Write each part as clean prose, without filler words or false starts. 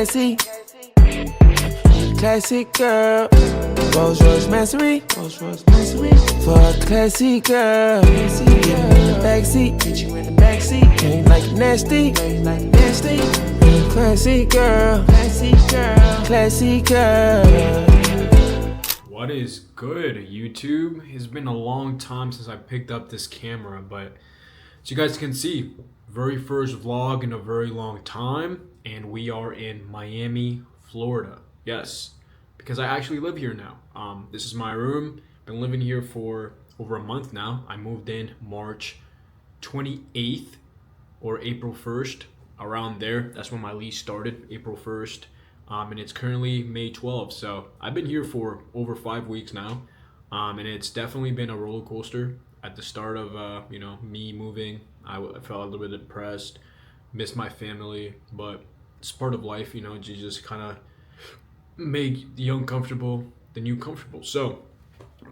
classy. Classic girl. Rolls Royce Mansory. For a classy girl. Get you in the backseat. Ain't like nasty. Classy girl. Classy girl. What is good, YouTube? It's been a long time since I picked up this camera, but as you guys can see, very first vlog in a very long time, and we are in Miami, Florida. Yes, because I actually live here now. This is my room. Been living here for over a month now. I moved in March 28th or April 1st, around there. That's when my lease started, April 1st. And it's currently May 12th, so I've been here for over 5 weeks now, and it's definitely been a roller coaster. At the start of me moving, I felt a little bit depressed, missed my family, but it's part of life, you just kind of make the uncomfortable the new comfortable. So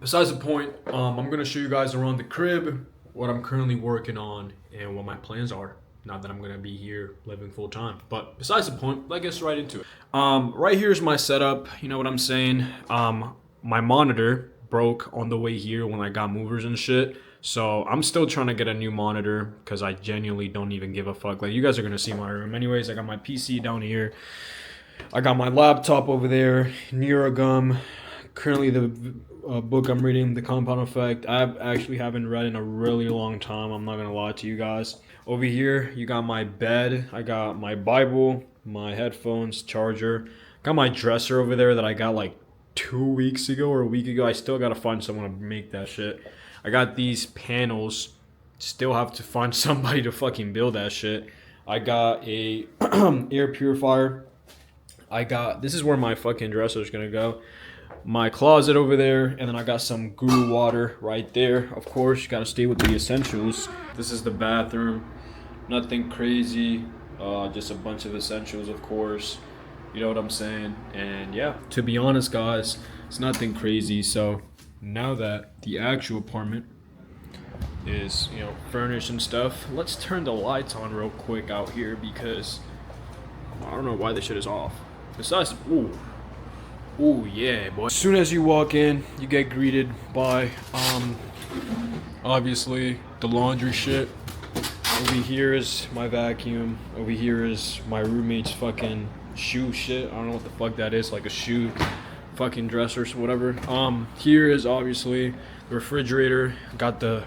besides the point, I'm gonna show you guys around the crib, what I'm currently working on, and what my plans are. Not that I'm gonna be here living full time, but besides the point, let's get right into it. Right here's my setup. You know what I'm saying? My monitor broke on the way here when I got movers and shit. So I'm still trying to get a new monitor because I genuinely don't even give a fuck. Like, you guys are gonna see my room. Anyways, I got my PC down here. I got my laptop over there, Neurogum. Currently the book I'm reading, The Compound Effect. I actually haven't read in a really long time. I'm not gonna lie to you guys. Over here, you got my bed. I got my Bible, my headphones, charger. Got my dresser over there that I got like 2 weeks ago or a week ago. I still gotta find someone to make that shit. I got these panels. Still have to find somebody to fucking build that shit. I got a air purifier. This is where my fucking dresser is gonna go. My closet over there, and then I got some Guru water right there. Of course, you gotta stay with the essentials. This is the bathroom. Nothing crazy, just a bunch of essentials, of course. You know what I'm saying? And yeah, to be honest, guys, it's nothing crazy. So now that the actual apartment is, furnished and stuff, let's turn the lights on real quick out here because I don't know why this shit is off. Besides, ooh, yeah, boy. As soon as you walk in, you get greeted by, obviously, the laundry shit. Over here is my vacuum. Over here is my roommate's fucking shoe shit. I don't know what the fuck that is, like a shoe fucking dresser or whatever. Here is obviously the refrigerator. Got the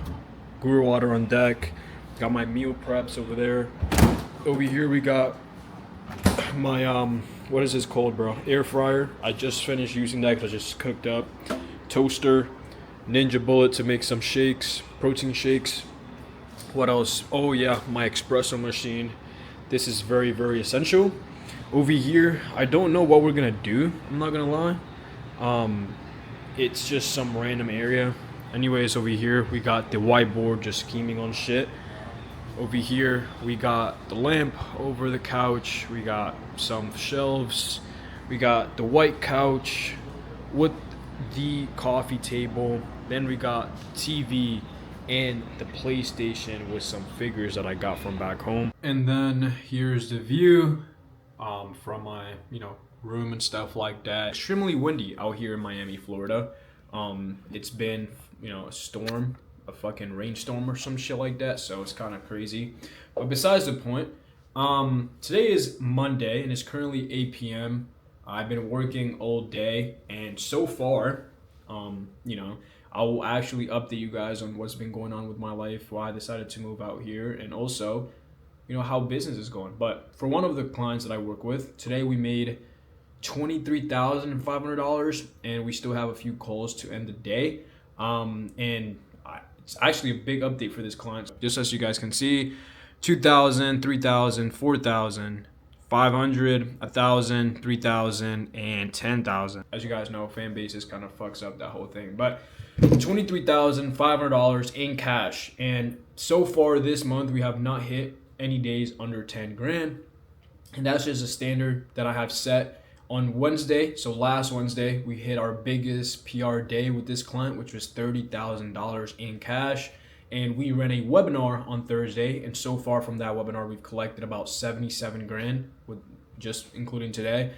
Guru water on deck. Got my meal preps over there. Over here we got my, what is this called, bro? Air fryer. I just finished using that because I just cooked up. Toaster. Ninja Bullet to make some shakes, protein shakes. What else? Oh yeah, my espresso machine. This is very, very essential. Over here, I don't know what we're gonna do, I'm not gonna lie. It's just some random area. Anyways, over here we got the whiteboard just scheming on shit. Over here we got the lamp over the couch. We got some shelves. We got the white couch with the coffee table. Then we got TV and the PlayStation with some figures that I got from back home. And then here's the view from my room and stuff like that. Extremely windy out here in Miami, Florida. It's been a storm, a fucking rainstorm or some shit like that, so it's kind of crazy. But besides the point, today is Monday and it's currently 8 p.m. I've been working all day, and so far, I will actually update you guys on what's been going on with my life, why I decided to move out here, and also, how business is going. But for one of the clients that I work with, today we made $23,500, and we still have a few calls to end the day. It's actually a big update for this client. Just as you guys can see, 2,000, 3,000, 4,000, 500, 1,000, 3,000, and 10,000. As you guys know, fan bases kind of fucks up that whole thing. But $23,500 in cash. And so far this month, we have not hit any days under 10 grand. And that's just a standard that I have set on Wednesday. So last Wednesday, we hit our biggest PR day with this client, which was $30,000 in cash. And we ran a webinar on Thursday. And so far from that webinar, we've collected about 77 grand with just including today.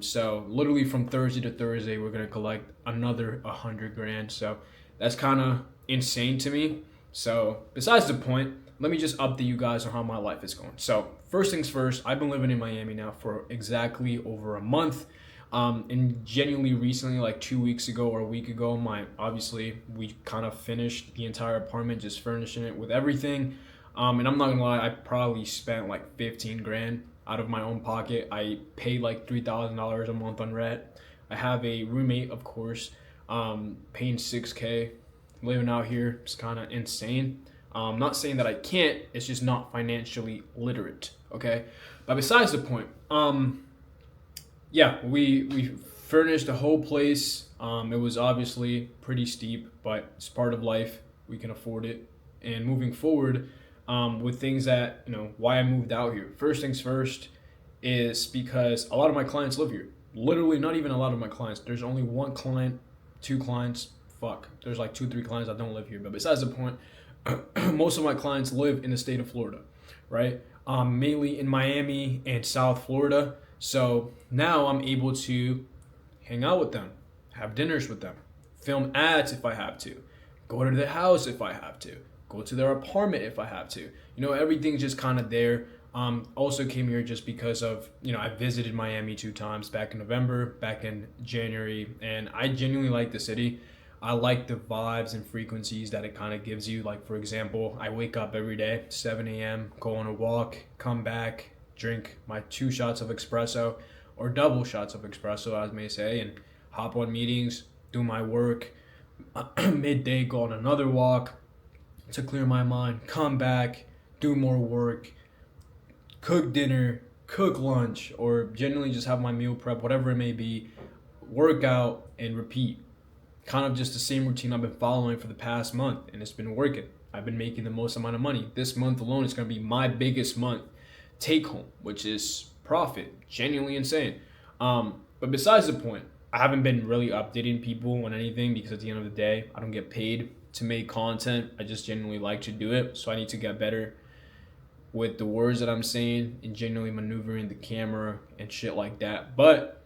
So literally from Thursday to Thursday, we're gonna collect another 100 grand. So that's kind of insane to me. So besides the point, let me just update you guys on how my life is going. So first things first, I've been living in Miami now for exactly over a month. And genuinely recently, like 2 weeks ago or a week ago, we kind of finished the entire apartment, just furnishing it with everything. And I'm not gonna lie, I probably spent like 15 grand out of my own pocket. I paid like $3,000 a month on rent. I have a roommate, of course, paying 6K. Living out here is kind of insane. Not saying that I can't, it's just not financially literate, okay? But besides the point, yeah, we furnished the whole place. It was obviously pretty steep, but it's part of life. We can afford it. And moving forward, with things that, why I moved out here. First things first is because a lot of my clients live here. Literally, not even a lot of my clients. There's only one client, two clients. Fuck. There's like 2-3 clients that don't live here. But besides the point, most of my clients live in the state of Florida, right? Mainly in Miami and South Florida. So now I'm able to hang out with them, have dinners with them, film ads if I have to, go to their house if I have to, go to their apartment if I have to. Everything's just kind of there. Also came here just because of, I visited Miami 2 times, back in November, back in January, and I genuinely like the city. I like the vibes and frequencies that it kind of gives you. Like, for example, I wake up every day, 7 a.m., go on a walk, come back, drink my 2 shots of espresso, or double shots of espresso, as may say, and hop on meetings, do my work. Midday, go on another walk to clear my mind, come back, do more work, cook dinner, cook lunch, or generally just have my meal prep, whatever it may be, work out, and repeat. Kind of just the same routine I've been following for the past month, and it's been working. I've been making the most amount of money. This month alone is going to be my biggest month take home, which is profit. Genuinely insane. But besides the point, I haven't been really updating people on anything because at the end of the day, I don't get paid to make content. I just genuinely like to do it. So I need to get better with the words that I'm saying and genuinely maneuvering the camera and shit like that. But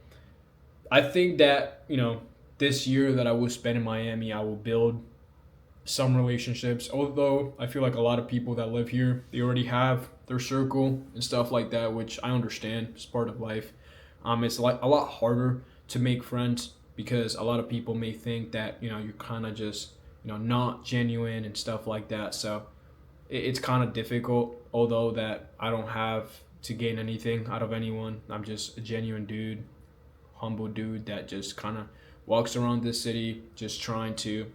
I think that, this year that I will spend in Miami, I will build some relationships. Although I feel like a lot of people that live here, they already have their circle and stuff like that, which I understand. It's part of life. It's like a lot harder to make friends because a lot of people may think that, you're kind of just, not genuine and stuff like that. So it's kind of difficult, although that I don't have to gain anything out of anyone. I'm just a genuine dude, humble dude that just kind of walks around this city just trying to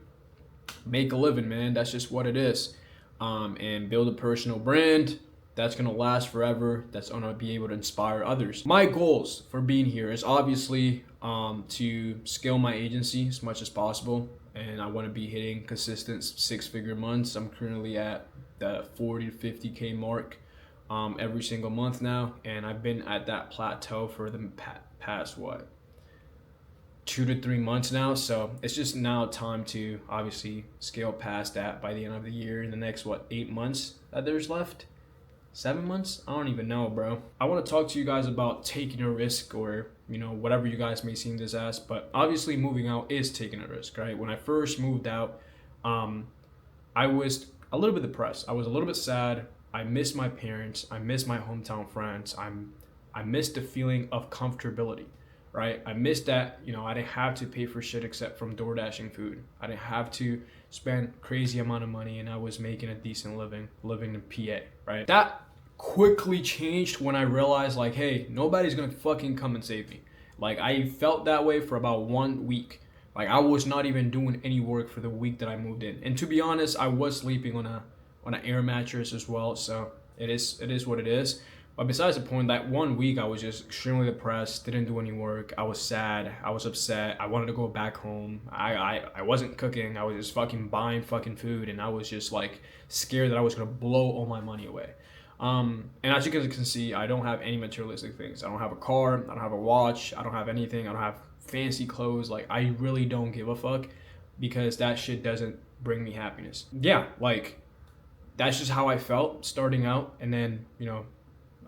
make a living, man. That's just what it is. And build a personal brand that's going to last forever, that's going to be able to inspire others. My goals for being here is obviously to scale my agency as much as possible. And I want to be hitting consistent 6-figure months. I'm currently at the 40 to 50K mark every single month now. And I've been at that plateau for the past, 2 to 3 months now. So it's just now time to obviously scale past that by the end of the year, in the next 8 months that there's left. 7 months? I don't even know, bro. I want to talk to you guys about taking a risk, or whatever you guys may seem this as, but obviously moving out is taking a risk, right? When I first moved out, I was a little bit depressed. I was a little bit sad. I missed my parents. I missed my hometown friends. I missed the feeling of comfortability. Right? I missed that, I didn't have to pay for shit except from DoorDashing food. I didn't have to spend crazy amount of money, and I was making a decent living in PA, right? That quickly changed when I realized, like, hey, nobody's gonna fucking come and save me. Like, I felt that way for about 1 week. Like, I was not even doing any work for the week that I moved in. And to be honest, I was sleeping on an air mattress as well, so it is what it is. But besides the point, that 1 week I was just extremely depressed, didn't do any work. I was sad, I was upset, I wanted to go back home. I wasn't cooking, I was just fucking buying fucking food, and I was just like scared that I was gonna blow all my money away. And as you guys can see, I don't have any materialistic things. I don't have a car, I don't have a watch, I don't have anything, I don't have fancy clothes. Like, I really don't give a fuck because that shit doesn't bring me happiness. Yeah, like, that's just how I felt starting out, and then,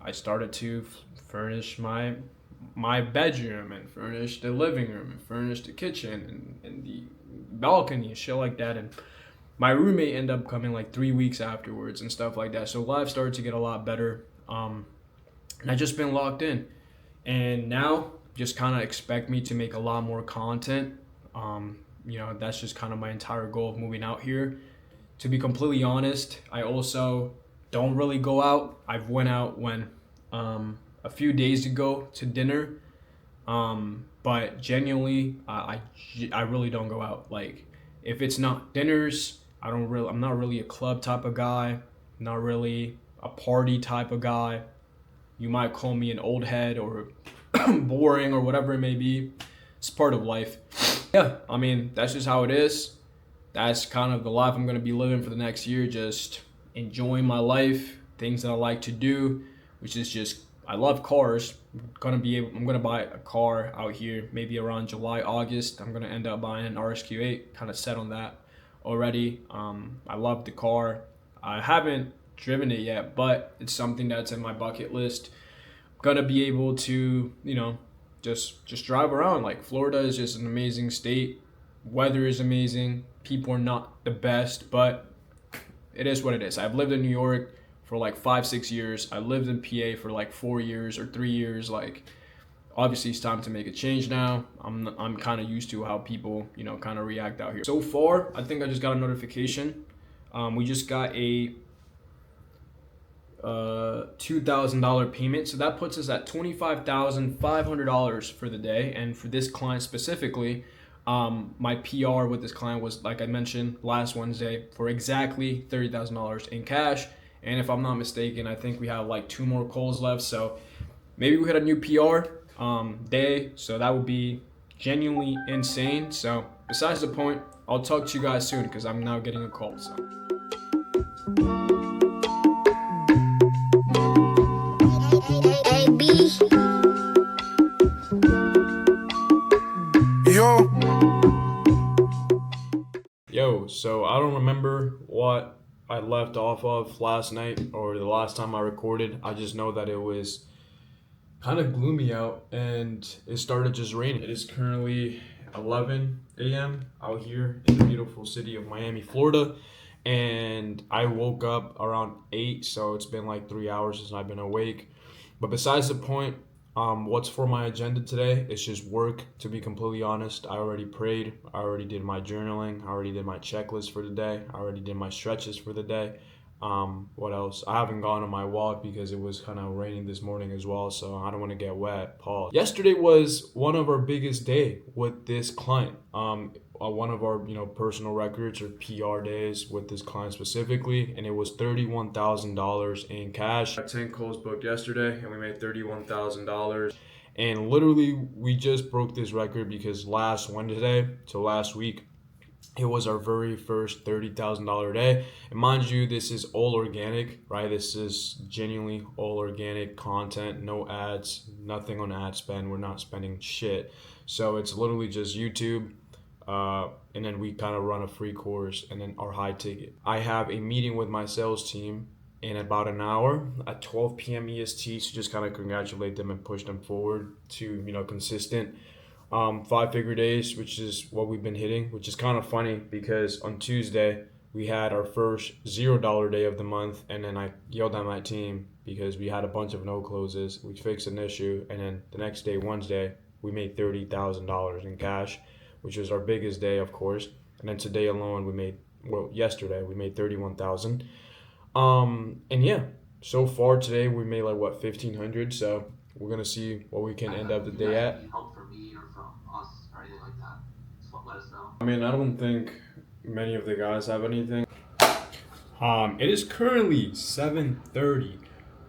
I started to furnish my bedroom and furnish the living room and furnish the kitchen and the balcony and shit like that. And my roommate ended up coming like 3 weeks afterwards and stuff like that. So life started to get a lot better. And I just been locked in. And now just kind of expect me to make a lot more content. That's just kind of my entire goal of moving out here. To be completely honest, I also don't really go out. I've went out a few days ago to dinner. But genuinely, I really don't go out. Like, if it's not dinners, I'm not really a club type of guy, not really a party type of guy. You might call me an old head or boring or whatever it may be. It's part of life. Yeah, I mean, that's just how it is. That's kind of the life I'm going to be living for the next year, just enjoying my life, things that I like to do, which is just, I love cars. I'm gonna buy a car out here maybe around July, August. I'm gonna end up buying an RSQ8, kind of set on that already. I love the car. I haven't driven it yet, but it's something that's in my bucket list. Gonna be able to, just drive around. Like, Florida is just an amazing state. Weather is amazing. People are not the best, but it is what it is. I've lived in New York for like 5-6 years. I lived in PA for like 4 years or 3 years. Like, obviously it's time to make a change now. I'm kind of used to how people, kind of react out here. So far, I think I just got a notification. We just got a $2,000 payment. So that puts us at $25,500 for the day. And for this client specifically, my PR with this client was, like I mentioned, last Wednesday for exactly $30,000 in cash. And if I'm not mistaken, I think we have like 2 more calls left. So maybe we hit a new PR day. So that would be genuinely insane. So besides the point, I'll talk to you guys soon because I'm now getting a call. So. Yo, so I don't remember what I left off of last night or the last time I recorded. I just know that it was kind of gloomy out and it started just raining. It is currently 11 a.m. out here in the beautiful city of Miami, Florida. And I woke up around 8, so it's been like 3 hours since I've been awake. But besides the point, what's for my agenda today? It's just work, to be completely honest. I already prayed. I already did my journaling. I already did my checklist for the day. I already did my stretches for the day. What else? I haven't gone on my walk because it was kind of raining this morning as well, so I don't want to get wet. Pause. Yesterday was one of our biggest day with this client. One of our personal records or PR days with this client specifically, and it was $31,000 in cash. 10 calls booked yesterday, and we made $31,000. And literally, we just broke this record because last Wednesday, so last week, it was our very first $30,000 day. And mind you, this is all organic, right? This is genuinely all organic content, no ads, nothing on ad spend. We're not spending shit. So it's literally just YouTube. And then we kind of run a free course and then our high ticket. I have a meeting with my sales team in about an hour at 12 p.m. EST to just kind of congratulate them and push them forward to, consistent 5-figure days, which is what we've been hitting, which is kind of funny because on Tuesday we had our first $0 day of the month, and then I yelled at my team because we had a bunch of no closes. We fixed an issue, and then the next day, Wednesday, we made $30,000 in cash, which was our biggest day, of course. And then today alone, yesterday we made $31,000. And yeah, so far today we made like $1,500. So we're gonna see what we can end up the day at. Help from me or from us or anything like that? Just let us know. I mean, I don't think many of the guys have anything. It is currently 7:30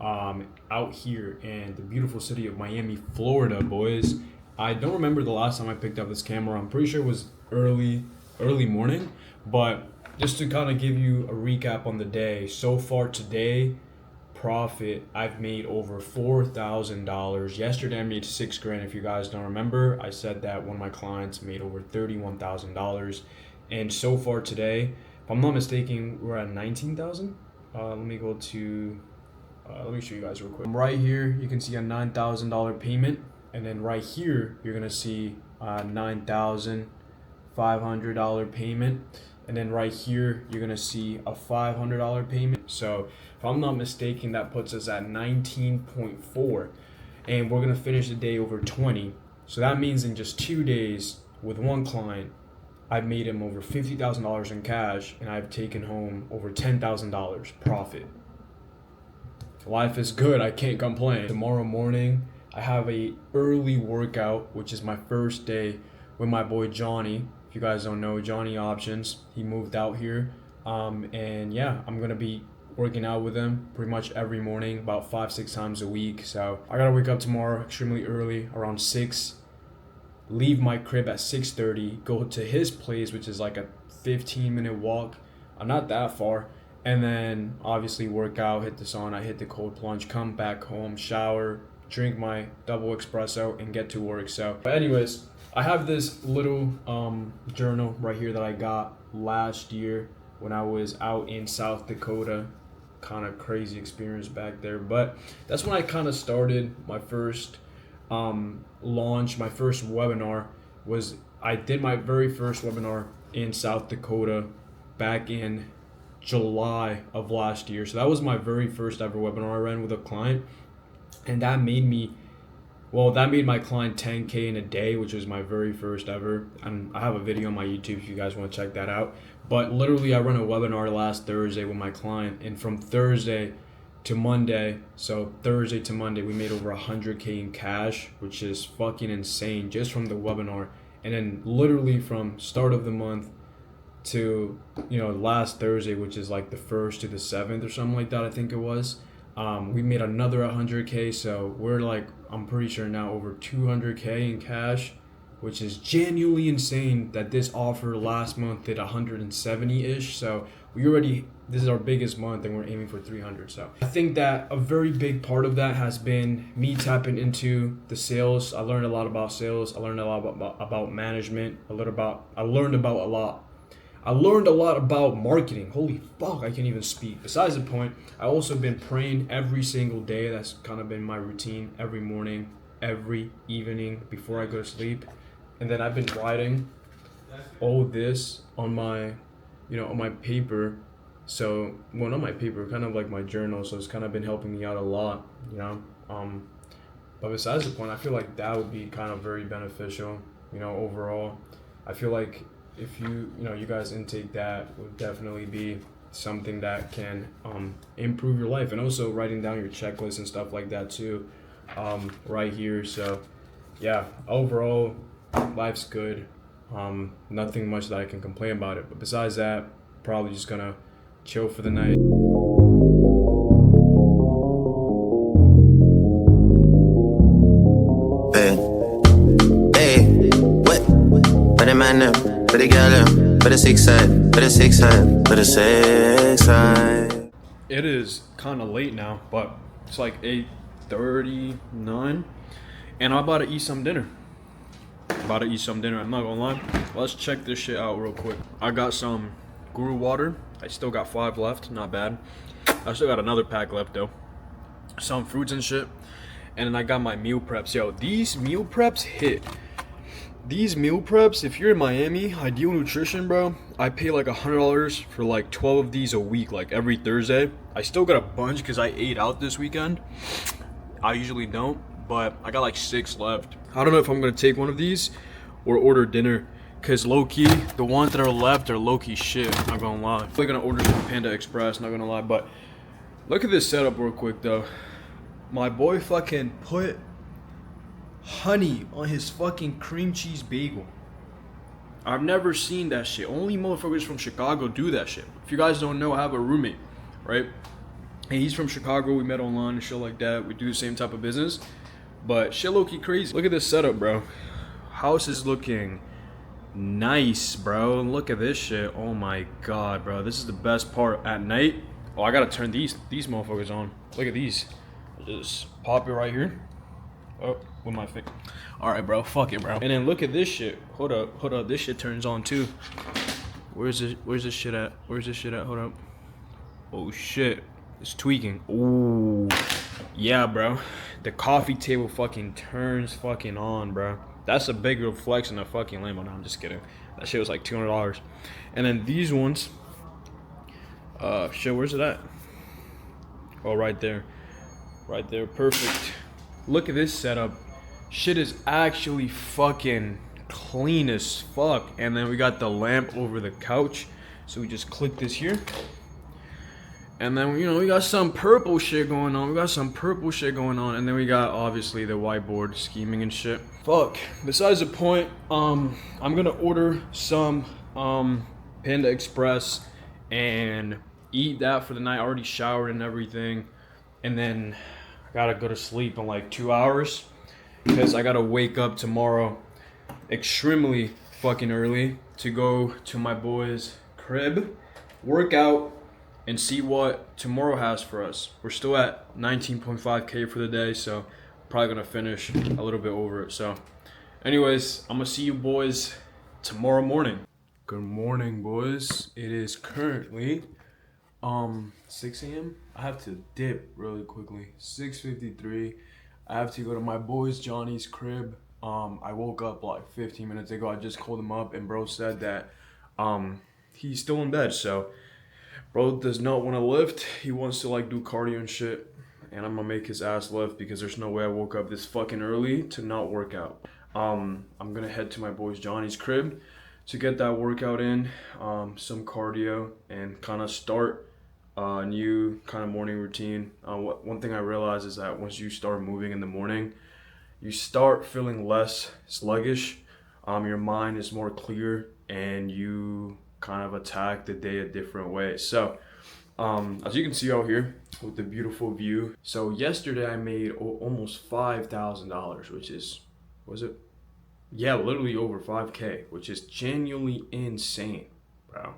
out here in the beautiful city of Miami, Florida, boys. I don't remember the last time I picked up this camera. I'm pretty sure it was early morning, but just to kind of give you a recap on the day, so far today, profit, I've made over $4,000. Yesterday I made $6,000. If you guys don't remember, I said that one of my clients made over $31,000. And so far today, if I'm not mistaken, we're at 19,000. Let me go to Let me show you guys real quick. Right here, you can see a $9,000 payment, and then right here, you're gonna see a $9,500 payment, and then right here, you're gonna see a $500 payment. So if I'm not mistaken, that puts us at 19.4, and we're gonna finish the day over 20. So that means in just 2 days with one client, I've made him over $50,000 in cash, and I've taken home over $10,000 profit. Life is good, I can't complain. Tomorrow morning, I have a early workout, which is my first day with my boy Johnny. If you guys don't know, Johnny Options, he moved out here. And yeah, I'm gonna be working out with him pretty much every morning, about 5-6 times a week. So I gotta wake up tomorrow extremely early, around 6, leave my crib at 6:30, go to his place, which is like a 15-minute walk. I'm not that far. And then obviously work out, hit the sauna, hit the cold plunge, come back home, shower, drink my double espresso, and get to work. So, but anyways, I have this little journal right here that I got last year when I was out in South Dakota. Kind of crazy experience back there, but that's when I kind of started my first launch. My first webinar was, I did my very first webinar in South Dakota back in July of last year. So that was my very first ever webinar I ran with a client, and that made my client 10K in a day, which was my very first ever. And I have a video on my YouTube if you guys want to check that out. But literally I ran a webinar last Thursday with my client, and from Thursday to Monday, so Thursday to Monday, we made over 100K in cash, which is fucking insane just from the webinar. And then literally from start of the month to, you know, last Thursday, which is like the 1st to the 7th or something like that, I think it was, we made another 100K. So we're like, I'm pretty sure now over 200K in cash, which is genuinely insane that this offer last month did 170-ish. So this is our biggest month, and we're aiming for 300. So I think that a very big part of that has been me tapping into the sales. I learned a lot about sales. I learned a lot about management. I learned a lot about marketing. Holy fuck, I can't even speak. Besides the point, I also been praying every single day. That's kind of been my routine every morning, every evening before I go to sleep. And then I've been writing all this on my, on my paper. So, well, not my paper, kind of like my journal. So it's kind of been helping me out a lot, But besides the point, I feel like that would be kind of very beneficial, overall. I feel like if you guys intake that would definitely be something that can improve your life, and also writing down your checklist and stuff like that too, right here. So yeah, overall life's good. Nothing much that I can complain about it, but besides that, probably just gonna chill for the night. For the girl, for the six side, for the six side, for the six side. It is kind of late now, but it's like 8:39, and I'm about to eat some dinner. I'm not gonna lie. Let's check this shit out real quick. I got some Guru water. I still got 5 left, not bad. I still got another pack left though. Some fruits and shit, and then I got my meal preps. Yo, these meal preps hit. These meal preps, if you're in Miami, Ideal Nutrition, bro, I pay like $100 for like 12 of these a week, like every Thursday. I still got a bunch because I ate out this weekend. I usually don't, but I got like 6 left. I don't know if I'm gonna take one of these or order dinner, because low-key, the ones that are left are low-key shit, not gonna lie. I'm probably gonna order some Panda Express, not gonna lie, but look at this setup real quick though. My boy fucking put honey on his fucking cream cheese bagel. I've never seen that shit. Only motherfuckers from Chicago do that shit. If you guys don't know, I have a roommate, right? And he's from Chicago. We met online and shit like that. We do the same type of business, but shit low-key crazy. Look at this setup, bro. House is looking nice, bro. Look at this shit. Oh my god, bro. This is the best part at night. Oh, I gotta turn these motherfuckers on. Look at these. Just pop it right here. Oh, with my finger. Alright, bro. Fuck it, bro. And then look at this shit. Hold up. This shit turns on too. Where's this shit at? Hold up. Oh shit. It's tweaking. Ooh. Yeah, bro. The coffee table fucking turns fucking on, bro. That's a bigger flex than a fucking Lambo. No, I'm just kidding. That shit was like $200. And then these ones. Shit, where's it at? Oh, right there. Right there. Perfect. Look at this setup. Shit is actually fucking clean as fuck. And then we got the lamp over the couch. So we just click this here. And then, you know, we got some purple shit going on. And then we got, obviously, the whiteboard scheming and shit. Fuck. Besides the point, I'm gonna order some Panda Express and eat that for the night. I already showered and everything. And then I gotta go to sleep in like 2 hours. Because I gotta wake up tomorrow extremely fucking early to go to my boy's crib, work out, and see what tomorrow has for us. We're still at 19.5K for the day, so probably gonna finish a little bit over it. So anyways, I'm gonna see you boys tomorrow morning. Good morning, boys. It is currently 6 a.m. I have to dip really quickly. 6:53. I have to go to my boy's Johnny's crib. I woke up like 15 minutes ago. I just called him up and bro said that he's still in bed, so bro does not want to lift. He wants to like do cardio and shit. And I'm gonna make his ass lift because there's no way I woke up this fucking early to not work out. I'm gonna head to my boy's Johnny's crib to get that workout in, some cardio, and kind of start a new kind of morning routine. One thing I realized is that once you start moving in the morning, you start feeling less sluggish. Your mind is more clear and you kind of attack the day a different way. So as you can see out here with the beautiful view, so yesterday I made almost $5,000, which is, was it? Yeah, literally over 5K, which is genuinely insane, bro,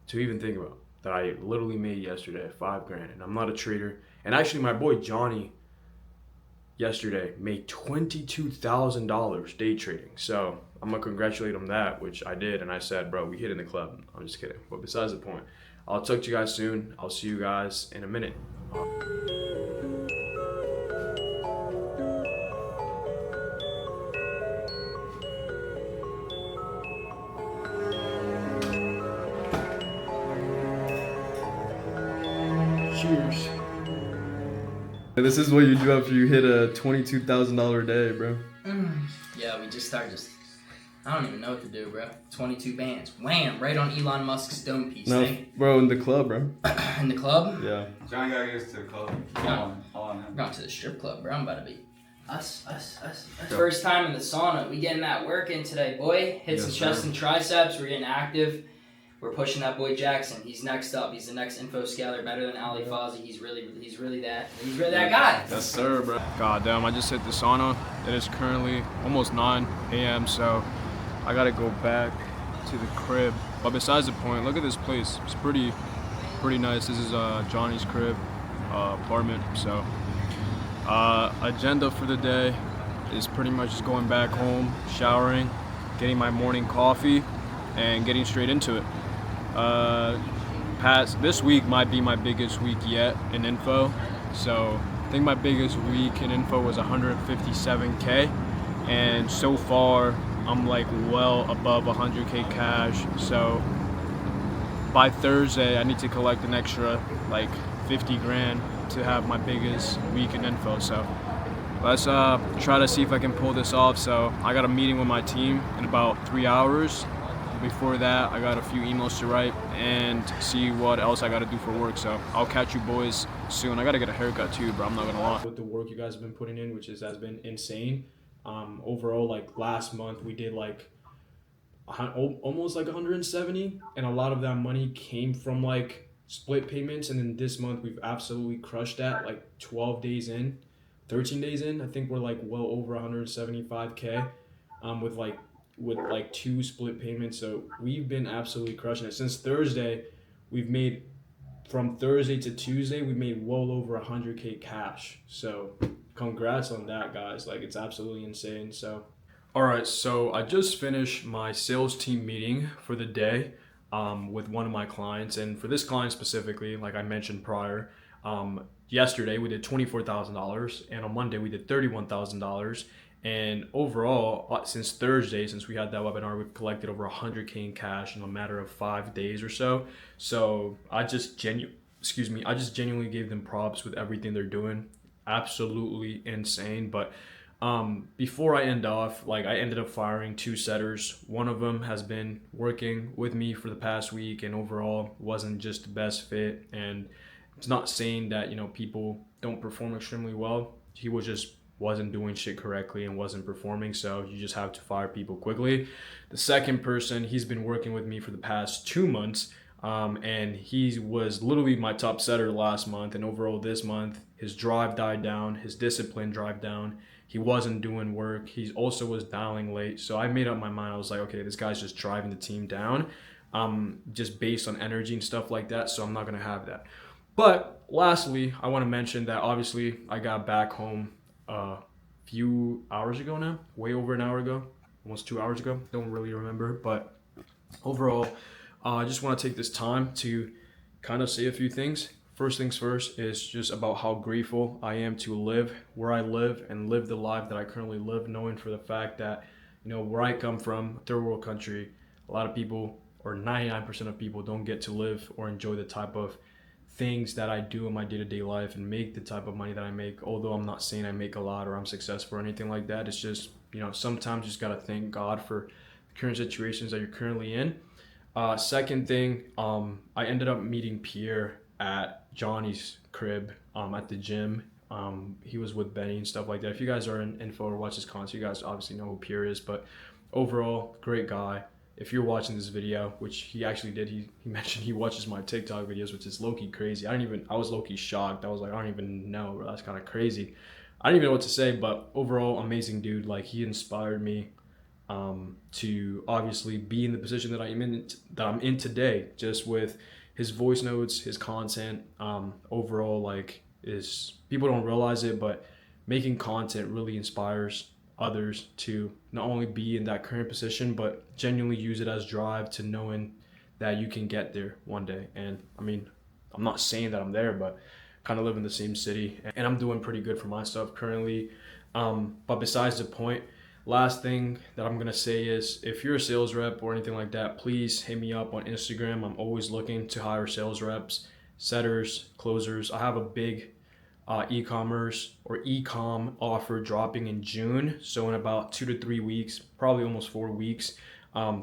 to even think about that I literally made yesterday at $5,000. And I'm not a trader. And actually my boy Johnny yesterday made $22,000 day trading. So I'm gonna congratulate him that, which I did. And I said, bro, we hit in the club. I'm just kidding. But besides the point, I'll talk to you guys soon. I'll see you guys in a minute. Cheers. This is what you do after you hit a $22,000 day, bro. Yeah, we just started I don't even know what to do, bro. 22 bands. Wham! Right on Elon Musk's dome piece thing. Bro, in the club, bro. In the club? Yeah. Johnny gotta get us to the club. All on him. We're going to the strip club, bro. I'm about to be us. First time in the sauna. We getting that work in today, boy. Hit some chest and triceps. We're getting active. We're pushing that boy Jackson. He's next up. He's the next info scaler, better than Ali Fozzie. He's really that guy. Yes, sir, bro. God damn, I just hit the sauna. It is currently almost 9 a.m., so I gotta go back to the crib. But besides the point, look at this place. It's pretty nice. This is Johnny's crib, apartment. So agenda for the day is pretty much just going back home, showering, getting my morning coffee, and getting straight into it. This week might be my biggest week yet in info. So I think my biggest week in info was 157K, and so far I'm like well above 100K cash. So by Thursday I need to collect an extra like 50 grand to have my biggest week in info. So let's try to see if I can pull this off. So I got a meeting with my team in about 3 hours. Before that, I got a few emails to write and see what else I got to do for work. So I'll catch you boys soon. I got to get a haircut too, bro. I'm not gonna lie. With the work you guys have been putting in, which has been insane. Overall, like last month we did like almost like 170, and a lot of that money came from like split payments. And then this month we've absolutely crushed that. Like 12 days in, 13 days in, I think we're like well over 175K with like 2 split payments. So we've been absolutely crushing it. Since Thursday, we've made, from Thursday to Tuesday, we made well over 100K cash. So congrats on that, guys. Like, it's absolutely insane. So all right, so I just finished my sales team meeting for the day with one of my clients. And for this client specifically, like I mentioned prior, Yesterday we did $24,000, and on Monday we did $31,000. And overall, since Thursday, since we had that webinar, we've collected over 100K in cash in a matter of 5 days or so. So I just genuinely gave them props with everything they're doing. Absolutely insane. But before I end off, like, I ended up firing 2 setters. One of them has been working with me for the past week, and overall wasn't just the best fit. And it's not saying that, you know, people don't perform extremely well. He wasn't doing shit correctly and wasn't performing, so you just have to fire people quickly. The second person, he's been working with me for the past 2 months, and he was literally my top setter last month, and overall this month his drive died down, his discipline died down. He wasn't doing work. He also was dialing late. So I made up my mind. I was like, okay, this guy's just driving the team down, just based on energy and stuff like that, so I'm not going to have that. But lastly, I want to mention that obviously I got back home a few hours ago now, way over an hour ago, almost 2 hours ago. Don't really remember, but overall, I just want to take this time to kind of say a few things. First things first is just about how grateful I am to live where I live and live the life that I currently live, knowing for the fact that, you know, where I come from, third world country, a lot of people, or 99% of people, don't get to live or enjoy the type of things that I do in my day-to-day life and make the type of money that I make. Although I'm not saying I make a lot or I'm successful or anything like that. It's just, you know, sometimes you just gotta thank God for the current situations that you're currently in. Second thing, I ended up meeting Pierre at Johnny's crib at the gym. He was with Benny and stuff like that. If you guys are in info or watch his content, you guys obviously know who Pierre is, but overall, great guy. If you're watching this video, which he actually did, he mentioned he watches my TikTok videos, which is low-key crazy. I was low-key shocked. I was like, I don't even know, bro. That's kind of crazy. I don't even know what to say, but overall, amazing dude. Like, he inspired me to obviously be in the position that I'm in today, just with his voice notes, his content. Overall, like, people don't realize it, but making content really inspires others to not only be in that current position, but genuinely use it as drive to knowing that you can get there one day. And I mean, I'm not saying that I'm there, but kind of live in the same city, and I'm doing pretty good for myself currently. But besides the point, last thing that I'm gonna say is, if you're a sales rep or anything like that, please hit me up on Instagram. I'm always looking to hire sales reps, setters, closers. I have a big e-commerce or e-com offer dropping in June, so in about 2 to 3 weeks, probably almost 4 weeks.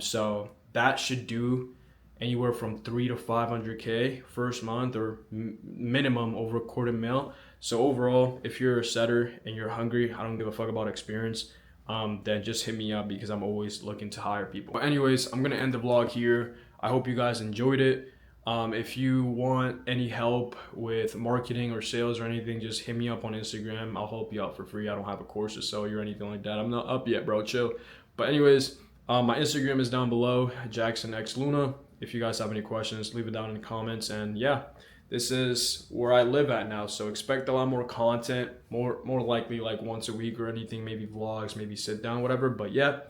So that should do anywhere from 3 to 500K first month, or minimum over $250,000. So overall, if you're a setter and you're hungry, I don't give a fuck about experience, then just hit me up, because I'm always looking to hire people. But anyways, I'm gonna end the vlog here. I hope you guys enjoyed it. If you want any help with marketing or sales or anything, just hit me up on Instagram. I'll help you out for free. I don't have a course to sell you or anything like that. I'm not up yet, bro. Chill. But anyways, my Instagram is down below, Jackson X Luna. If you guys have any questions, leave it down in the comments. And yeah, this is where I live at now. So expect a lot more content, more likely like once a week or anything, maybe vlogs, maybe sit down, whatever. But yeah,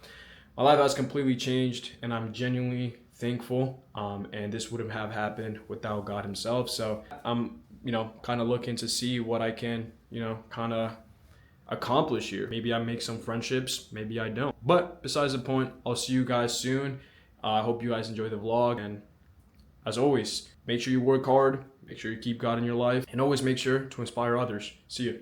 my life has completely changed, and I'm genuinely thankful, and this wouldn't have happened without God himself. So I'm, you know, kind of looking to see what I can, you know, kind of accomplish here. Maybe I make some friendships, maybe I don't. But besides the point, I'll see you guys soon. I hope you guys enjoy the vlog, and as always, make sure you work hard, make sure you keep God in your life, and always make sure to inspire others. See you.